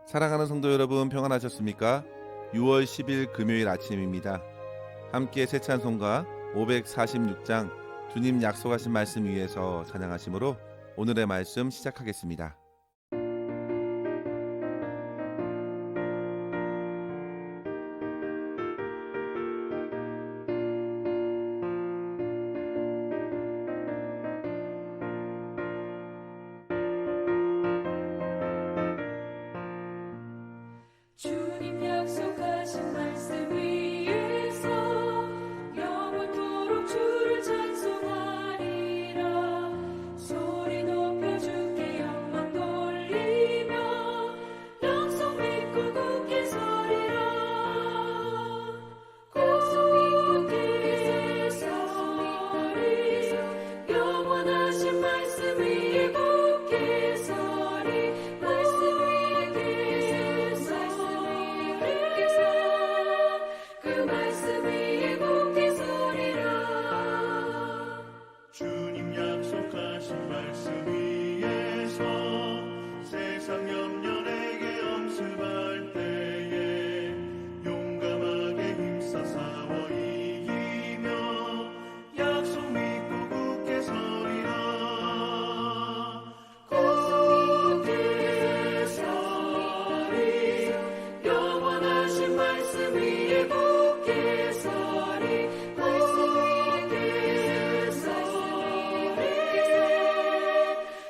사랑하는 성도 여러분, 평안하셨습니까? 6월 10일 금요일 아침입니다. 함께 새 찬송가 546장 주님 약속하신 말씀 위에서 찬양하심으로 오늘의 말씀 시작하겠습니다. 주님 약속하신 말씀 위에서 영원토록 주를 찬송하리라. 소리 높여 주께 영광 돌리며 약속 믿고 굳게 서리라. 굳게 서리 영원하신 말씀 위에 굳게 서리. 말씀 위에 그 말씀 위에 굳게 서리라. 주님 약속하신 말씀 위에서 세상 염려 내게 엄습할 때에 용감하게 힘써 싸워 이기며 약속 믿고 굳게 서리라. 굳게 서리 영원하신 말씀 위에 굳게 서리. 굳게 서리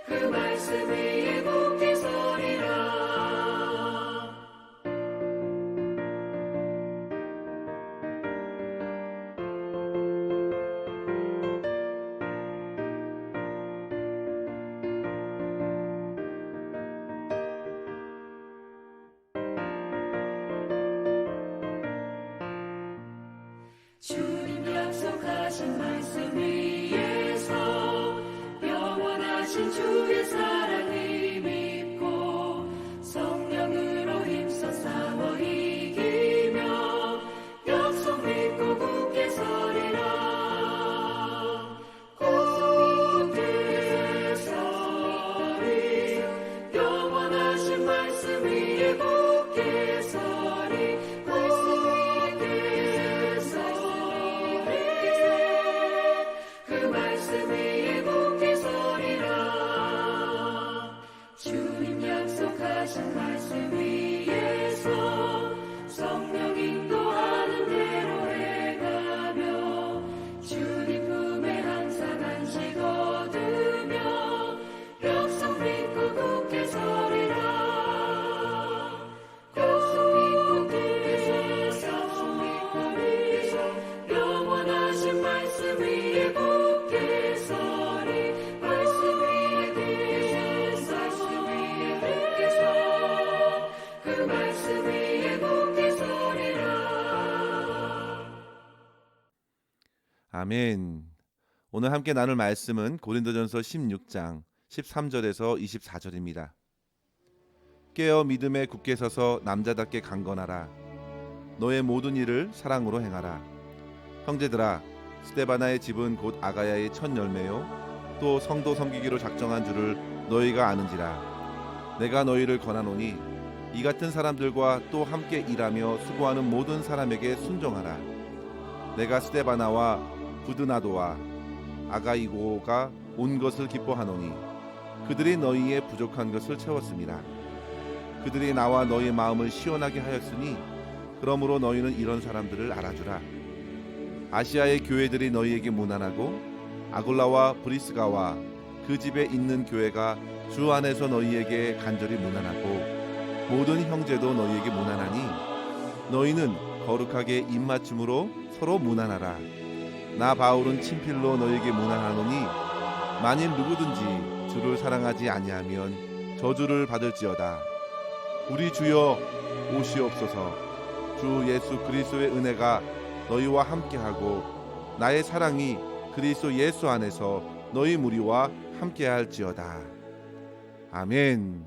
그 말씀 위에 굳게 서리라. 주님 약속하신 말씀 위에서 영원하신 주의 사랑을 믿고 성령으로 힘써 싸워 이기며 약속 믿고 굳게 서리라. 굳게 서리 영원하신 말씀 위에 굳게 서리. 굳게 서리 그 말씀 위에 굳게 서리라. 주님 약속하신 말씀 위에서 성령 인도하는 대로 행하며 주님 품에 항상 안식 얻으며 약속 믿고 굳게 서리라. 약속 믿고 굳게 서리 영원하신 말씀 위에 굳게 서리. 말씀 위에 굳게 서 그 말씀 위에 굳게 서리라. 아멘. 오늘 함께 나눌 말씀은 고린도전서 16장 13절에서 24절입니다. 깨어 믿음에 굳게 서서 남자답게 강건하라. 너의 모든 일을 사랑으로 행하라. 형제들아, 스데바나의 집은 곧 아가야의 첫 열매요 또 성도 섬기기로 작정한 줄을 너희가 아는지라. 내가 너희를 권하노니 이 같은 사람들과 또 함께 일하며 수고하는 모든 사람에게 순종하라. 내가 스데바나와 부드나도와 아가이고가 온 것을 기뻐하노니 그들이 너희의 부족한 것을 채웠습니다. 그들이 나와 너희 마음을 시원하게 하였으니 그러므로 너희는 이런 사람들을 알아주라. 아시아의 교회들이 너희에게 무난하고 아굴라와 브리스가와 그 집에 있는 교회가 주 안에서 너희에게 간절히 무난하고 모든 형제도 너희에게 무난하니 너희는 거룩하게 입맞춤으로 서로 무난하라. 나 바울은 친필로 너희에게 무난하노니 만일 누구든지 주를 사랑하지 아니하면 저주를 받을지어다. 우리 주여 오시옵소서. 주 예수 그리스도의 은혜가 너희와 함께하고 나의 사랑이 그리스도 예수 안에서 너희 무리와 함께할지어다. 아멘.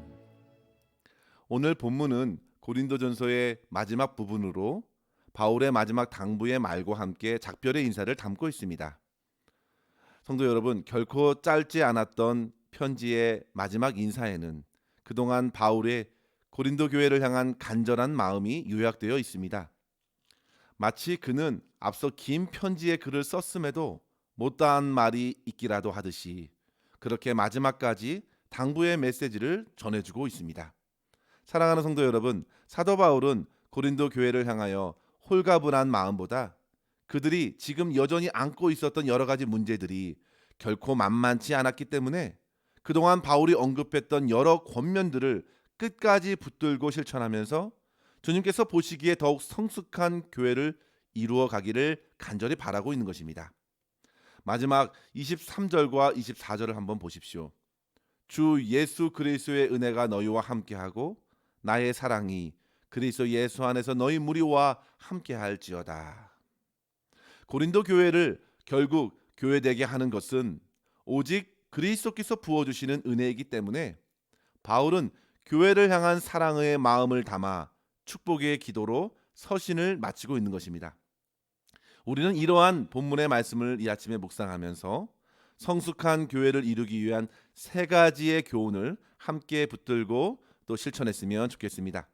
오늘 본문은 고린도전서의 마지막 부분으로 바울의 마지막 당부의 말과 함께 작별의 인사를 담고 있습니다. 성도 여러분, 결코 짧지 않았던 편지의 마지막 인사에는 그동안 바울의 고린도 교회를 향한 간절한 마음이 요약되어 있습니다. 마치 그는 앞서 긴 편지의 글을 썼음에도 못다한 말이 있기라도 하듯이 그렇게 마지막까지 당부의 메시지를 전해주고 있습니다. 사랑하는 성도 여러분, 사도 바울은 고린도 교회를 향하여 홀가분한 마음보다 그들이 지금 여전히 안고 있었던 여러 가지 문제들이 결코 만만치 않았기 때문에 그동안 바울이 언급했던 여러 권면들을 끝까지 붙들고 실천하면서 주님께서 보시기에 더욱 성숙한 교회를 이루어 가기를 간절히 바라고 있는 것입니다. 마지막 23절과 24절을 한번 보십시오. 주 예수 그리스도의 은혜가 너희와 함께하고 나의 사랑이 그리스도 예수 안에서 너희 무리와 함께할지어다. 고린도 교회를 결국 교회되게 하는 것은 오직 그리스도께서 부어주시는 은혜이기 때문에 바울은 교회를 향한 사랑의 마음을 담아 축복의 기도로 서신을 마치고 있는 것입니다. 우리는 이러한 본문의 말씀을 이 아침에 묵상하면서 성숙한 교회를 이루기 위한 세 가지의 교훈을 함께 붙들고 또 실천했으면 좋겠습니다.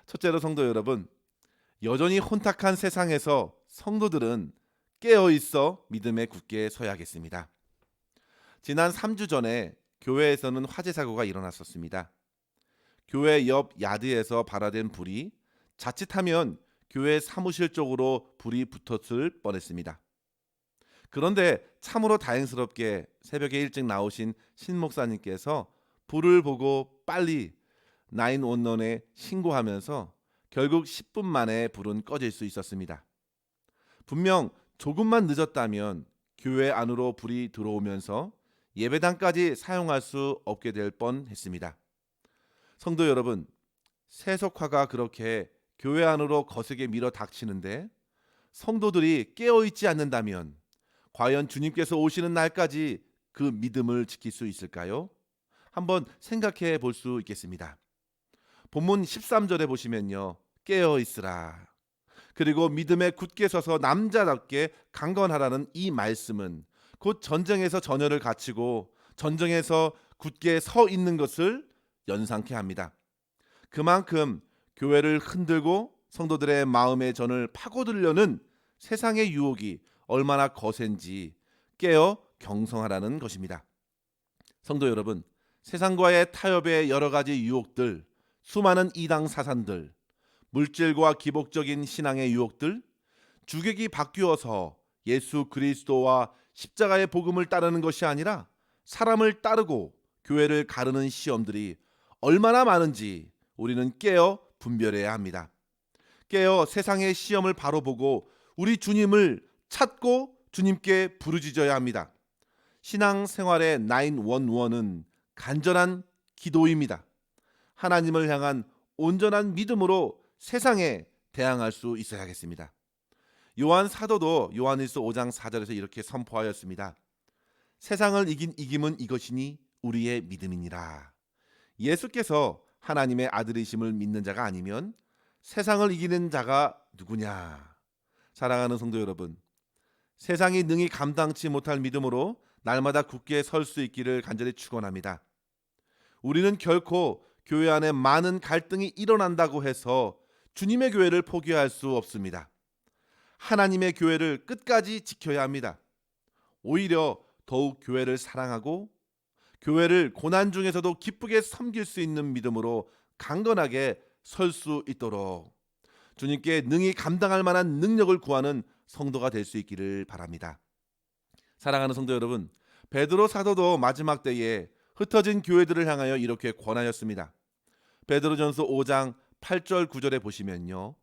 첫째로 성도 여러분, 여전히 혼탁한 세상에서 성도들은 깨어 있어 믿음에 굳게 서야겠습니다. 지난 3주 전에 교회에서는 화재 사고가 일어났었습니다. 교회 옆 야드에서 발화된 불이 자칫하면 교회 사무실 쪽으로 불이 붙었을 뻔했습니다. 그런데 참으로 다행스럽게 새벽에 일찍 나오신 신 목사님께서 불을 보고 빨리 911에 신고하면서 결국 10분 만에 불은 꺼질 수 있었습니다. 분명 조금만 늦었다면 교회 안으로 불이 들어오면서 예배당까지 사용할 수 없게 될 뻔했습니다. 성도 여러분, 세속화가 그렇게 교회 안으로 거세게 밀어 닥치는데 성도들이 깨어있지 않는다면 과연 주님께서 오시는 날까지 그 믿음을 지킬 수 있을까요? 한번 생각해 볼 수 있겠습니다. 본문 13절에 보시면요, 깨어있으라. 그리고 믿음에 굳게 서서 남자답게 강건하라는 이 말씀은 곧 전쟁에서 전열을 갖추고 전쟁에서 굳게 서 있는 것을 연상케 합니다. 그만큼 교회를 흔들고 성도들의 마음의 전을 파고들려는 세상의 유혹이 얼마나 거센지 깨어 경성하라는 것입니다. 성도 여러분, 세상과의 타협의 여러 가지 유혹들, 수많은 이당 사상들, 물질과 기복적인 신앙의 유혹들, 주객이 바뀌어서 예수 그리스도와 십자가의 복음을 따르는 것이 아니라 사람을 따르고 교회를 가르는 시험들이 얼마나 많은지 우리는 깨어 분별해야 합니다. 깨어 세상의 시험을 바로 보고 우리 주님을 찾고 주님께 부르짖어야 합니다. 신앙생활의 911은 간절한 기도입니다. 하나님을 향한 온전한 믿음으로 세상에 대항할 수 있어야겠습니다. 요한 사도도 요한일서 5장 4절에서 이렇게 선포하였습니다. 세상을 이긴 이김은 이것이니 우리의 믿음이니라. 예수께서 하나님의 아들이심을 믿는 자가 아니면 세상을 이기는 자가 누구냐? 사랑하는 성도 여러분, 세상이 능히 감당치 못할 믿음으로 날마다 굳게 설 수 있기를 간절히 축원합니다. 우리는 결코 교회 안에 많은 갈등이 일어난다고 해서 주님의 교회를 포기할 수 없습니다. 하나님의 교회를 끝까지 지켜야 합니다. 오히려 더욱 교회를 사랑하고 교회를 고난 중에서도 기쁘게 섬길 수 있는 믿음으로 강건하게 설 수 있도록 주님께 능히 감당할 만한 능력을 구하는 성도가 될 수 있기를 바랍니다. 사랑하는 성도 여러분, 베드로 사도도 마지막 때에 흩어진 교회들을 향하여 이렇게 권하였습니다. 베드로전서 5장 8절 9절에 보시면요,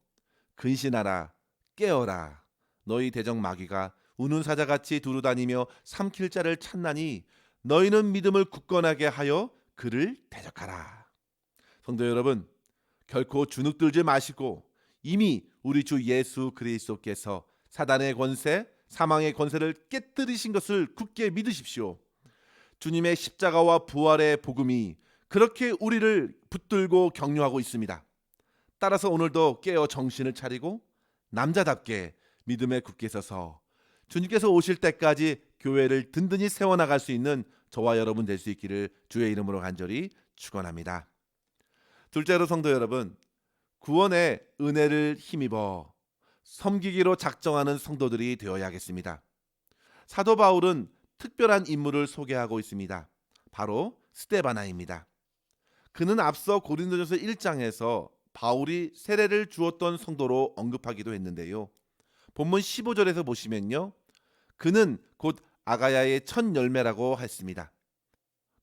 근신하라, 깨어라. 너희 대적 마귀가 우는 사자같이 두루다니며 삼킬 자를 찾나니 너희는 믿음을 굳건하게 하여 그를 대적하라. 성도 여러분, 결코 주눅들지 마시고 이미 우리 주 예수 그리스도께서 사단의 권세, 사망의 권세를 깨뜨리신 것을 굳게 믿으십시오. 주님의 십자가와 부활의 복음이 그렇게 우리를 붙들고 격려하고 있습니다. 따라서 오늘도 깨어 정신을 차리고 남자답게 믿음에 굳게 서서 주님께서 오실 때까지 교회를 든든히 세워나갈 수 있는 저와 여러분 될 수 있기를 주의 이름으로 간절히 축원합니다. 둘째로 성도 여러분, 구원의 은혜를 힘입어 섬기기로 작정하는 성도들이 되어야겠습니다. 사도 바울은 특별한 인물을 소개하고 있습니다. 바로 스데바나입니다. 그는 앞서 고린도전서 1장에서 바울이 세례를 주었던 성도로 언급하기도 했는데요. 본문 15절에서 보시면요, 그는 곧 아가야의 첫 열매라고 했습니다.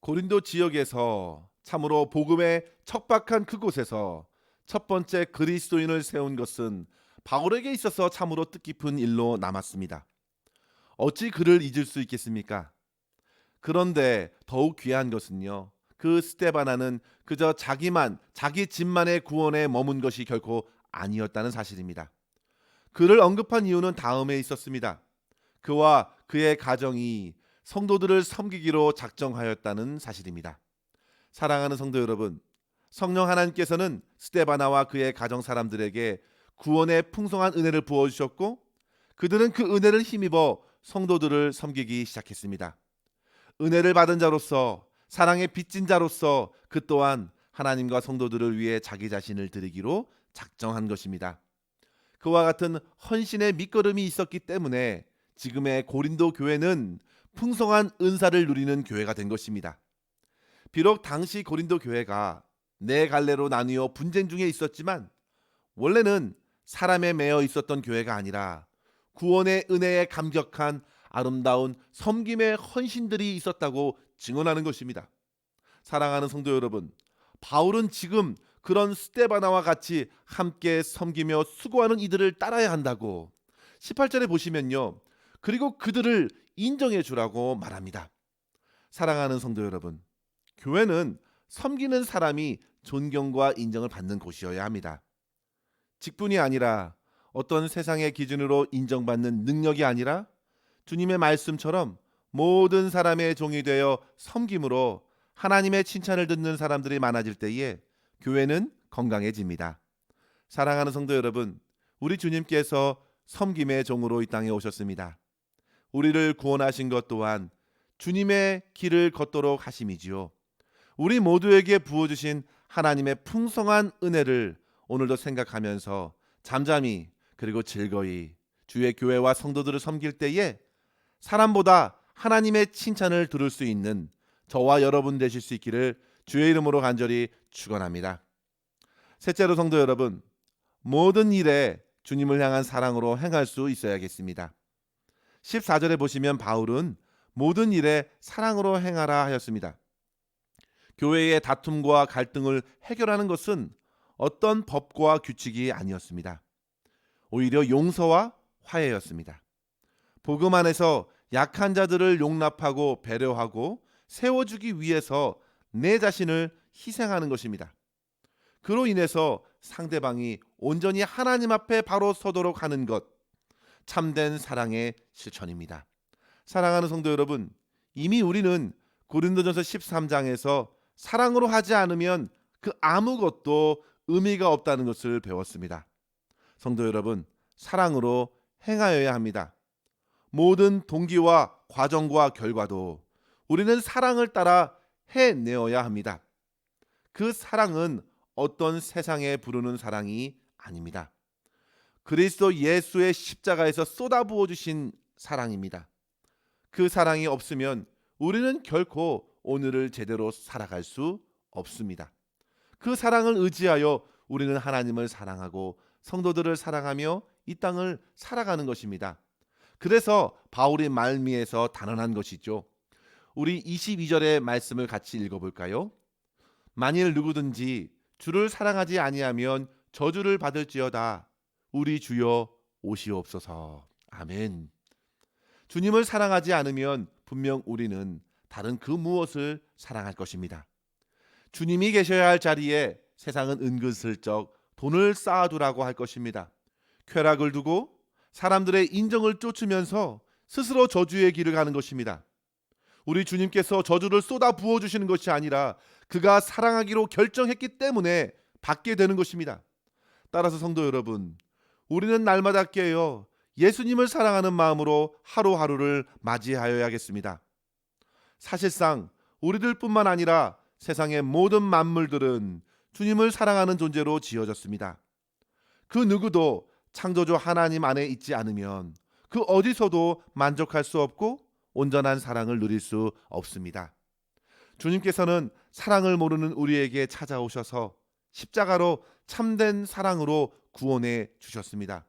고린도 지역에서 참으로 복음에 척박한 그곳에서 첫 번째 그리스도인을 세운 것은 바울에게 있어서 참으로 뜻깊은 일로 남았습니다. 어찌 그를 잊을 수 있겠습니까? 그런데 더욱 귀한 것은요, 그 스데바나는 그저 자기 집만의 구원에 머문 것이 결코 아니었다는 사실입니다. 그를 언급한 이유는 다음에 있었습니다. 그와 그의 가정이 성도들을 섬기기로 작정하였다는 사실입니다. 사랑하는 성도 여러분, 성령 하나님께서는 스데바나와 그의 가정 사람들에게 구원의 풍성한 은혜를 부어주셨고, 그들은 그 은혜를 힘입어 성도들을 섬기기 시작했습니다. 은혜를 받은 자로서, 사랑에 빚진 자로서 그 또한 하나님과 성도들을 위해 자기 자신을 드리기로 작정한 것입니다. 그와 같은 헌신의 밑거름이 있었기 때문에 지금의 고린도 교회는 풍성한 은사를 누리는 교회가 된 것입니다. 비록 당시 고린도 교회가 네 갈래로 나뉘어 분쟁 중에 있었지만, 원래는 사람에 매여 있었던 교회가 아니라 구원의 은혜에 감격한 아름다운 섬김의 헌신들이 있었다고 증언하는 것입니다. 사랑하는 성도 여러분, 바울은 지금 그런 스데바나와 같이 함께 섬기며 수고하는 이들을 따라야 한다고 18절에 보시면요, 그리고 그들을 인정해 주라고 말합니다. 사랑하는 성도 여러분, 교회는 섬기는 사람이 존경과 인정을 받는 곳이어야 합니다. 직분이 아니라 어떤 세상의 기준으로 인정받는 능력이 아니라 주님의 말씀처럼 모든 사람의 종이 되어 섬김으로 하나님의 칭찬을 듣는 사람들이 많아질 때에 교회는 건강해집니다. 사랑하는 성도 여러분, 우리 주님께서 섬김의 종으로 이 땅에 오셨습니다. 우리를 구원하신 것 또한 주님의 길을 걷도록 하심이지요. 우리 모두에게 부어주신 하나님의 풍성한 은혜를 오늘도 생각하면서 잠잠히 그리고 즐거이 주의 교회와 성도들을 섬길 때에 사람보다 하나님의 칭찬을 들을 수 있는 저와 여러분 되실 수 있기를 주의 이름으로 간절히 축원합니다. 셋째로 성도 여러분, 모든 일에 주님을 향한 사랑으로 행할 수 있어야겠습니다. 14절에 보시면 바울은 모든 일에 사랑으로 행하라 하였습니다. 교회의 다툼과 갈등을 해결하는 것은 어떤 법과 규칙이 아니었습니다. 오히려 용서와 화해였습니다. 복음 안에서 약한 자들을 용납하고 배려하고 세워주기 위해서 내 자신을 희생하는 것입니다. 그로 인해서 상대방이 온전히 하나님 앞에 바로 서도록 하는 것, 참된 사랑의 실천입니다. 사랑하는 성도 여러분, 이미 우리는 고린도전서 13장에서 사랑으로 하지 않으면 그 아무것도 의미가 없다는 것을 배웠습니다. 성도 여러분, 사랑으로 행하여야 합니다. 모든 동기와 과정과 결과도 우리는 사랑을 따라 해내어야 합니다. 그 사랑은 어떤 세상에 부르는 사랑이 아닙니다. 그리스도 예수의 십자가에서 쏟아부어 주신 사랑입니다. 그 사랑이 없으면 우리는 결코 오늘을 제대로 살아갈 수 없습니다. 그 사랑을 의지하여 우리는 하나님을 사랑하고 성도들을 사랑하며 이 땅을 살아가는 것입니다. 그래서 바울이 말미에서 단언한 것이죠. 우리 22절의 말씀을 같이 읽어볼까요? 만일 누구든지 주를 사랑하지 아니하면 저주를 받을지어다. 우리 주여 오시옵소서. 아멘. 주님을 사랑하지 않으면 분명 우리는 다른 그 무엇을 사랑할 것입니다. 주님이 계셔야 할 자리에 세상은 은근슬쩍 돈을 쌓아두라고 할 것입니다. 쾌락을 두고 사람들의 인정을 쫓으면서 스스로 저주의 길을 가는 것입니다. 우리 주님께서 저주를 쏟아 부어주시는 것이 아니라 그가 사랑하기로 결정했기 때문에 받게 되는 것입니다. 따라서 성도 여러분, 우리는 날마다 깨어 예수님을 사랑하는 마음으로 하루하루를 맞이하여야겠습니다. 사실상 우리들뿐만 아니라 세상의 모든 만물들은 주님을 사랑하는 존재로 지어졌습니다. 그 누구도 창조주 하나님 안에 있지 않으면 그 어디서도 만족할 수 없고 온전한 사랑을 누릴 수 없습니다. 주님께서는 사랑을 모르는 우리에게 찾아오셔서 십자가로 참된 사랑으로 구원해 주셨습니다.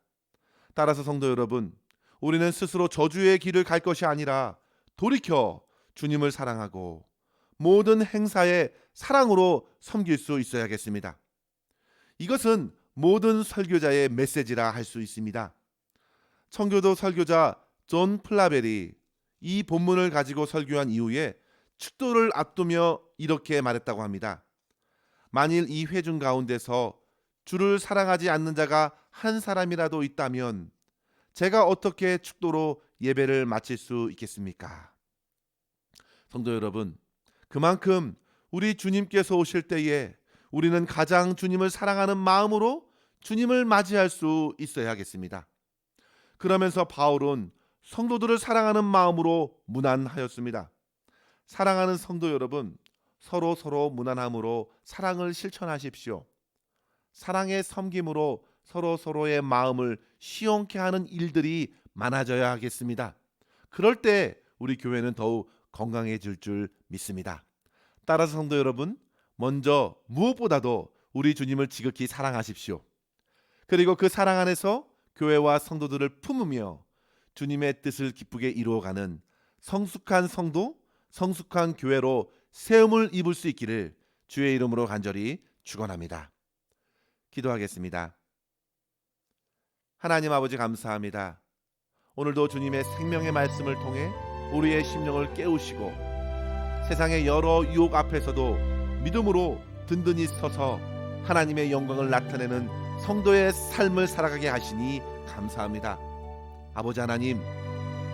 따라서 성도 여러분, 우리는 스스로 저주의 길을 갈 것이 아니라 돌이켜 주님을 사랑하고 모든 행사에 사랑으로 섬길 수 있어야겠습니다. 이것은 모든 설교자의 메시지라 할 수 있습니다. 청교도 설교자 존 플라벨이 이 본문을 가지고 설교한 이후에 축도를 앞두며 이렇게 말했다고 합니다. 만일 이 회중 가운데서 주를 사랑하지 않는 자가 한 사람이라도 있다면 제가 어떻게 축도로 예배를 마칠 수 있겠습니까? 성도 여러분, 그만큼 우리 주님께서 오실 때에 우리는 가장 주님을 사랑하는 마음으로 주님을 맞이할 수 있어야겠습니다. 그러면서 바울은 성도들을 사랑하는 마음으로 문안하였습니다. 사랑하는 성도 여러분, 서로 문안함으로 사랑을 실천하십시오. 사랑의 섬김으로 서로의 마음을 시원케 하는 일들이 많아져야 하겠습니다. 그럴 때 우리 교회는 더욱 건강해질 줄 믿습니다. 따라서 성도 여러분, 먼저 무엇보다도 우리 주님을 지극히 사랑하십시오. 그리고 그 사랑 안에서 교회와 성도들을 품으며 주님의 뜻을 기쁘게 이루어가는 성숙한 성도, 성숙한 교회로 세움을 입을 수 있기를 주의 이름으로 간절히 축원합니다. 기도하겠습니다. 하나님 아버지 감사합니다. 오늘도 주님의 생명의 말씀을 통해 우리의 심령을 깨우시고 세상의 여러 유혹 앞에서도 믿음으로 든든히 서서 하나님의 영광을 나타내는 성도의 삶을 살아가게 하시니 감사합니다. 아버지 하나님,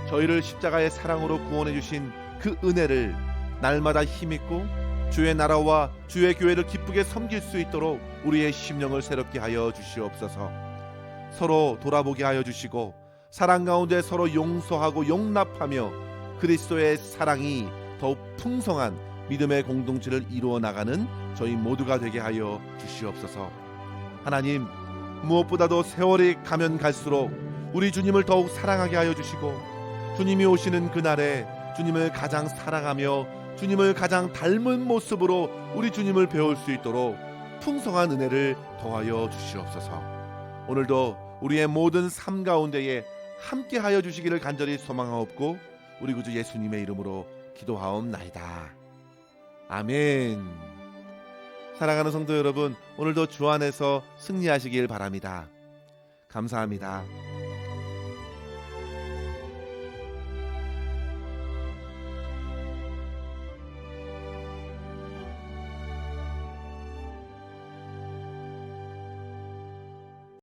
저희를 십자가의 사랑으로 구원해 주신 그 은혜를 날마다 힘있고 주의 나라와 주의 교회를 기쁘게 섬길 수 있도록 우리의 심령을 새롭게 하여 주시옵소서. 서로 돌아보게 하여 주시고 사랑 가운데 서로 용서하고 용납하며 그리스도의 사랑이 더욱 풍성한 믿음의 공동체를 이루어 나가는 저희 모두가 되게 하여 주시옵소서. 하나님, 무엇보다도 세월이 가면 갈수록 우리 주님을 더욱 사랑하게 하여 주시고 주님이 오시는 그날에 주님을 가장 사랑하며 주님을 가장 닮은 모습으로 우리 주님을 배울 수 있도록 풍성한 은혜를 더하여 주시옵소서. 오늘도 우리의 모든 삶 가운데에 함께 하여 주시기를 간절히 소망하옵고 우리 구주 예수님의 이름으로 기도하옵나이다. 아멘. 사랑하는 성도 여러분, 오늘도 주 안에서 승리하시길 바랍니다. 감사합니다.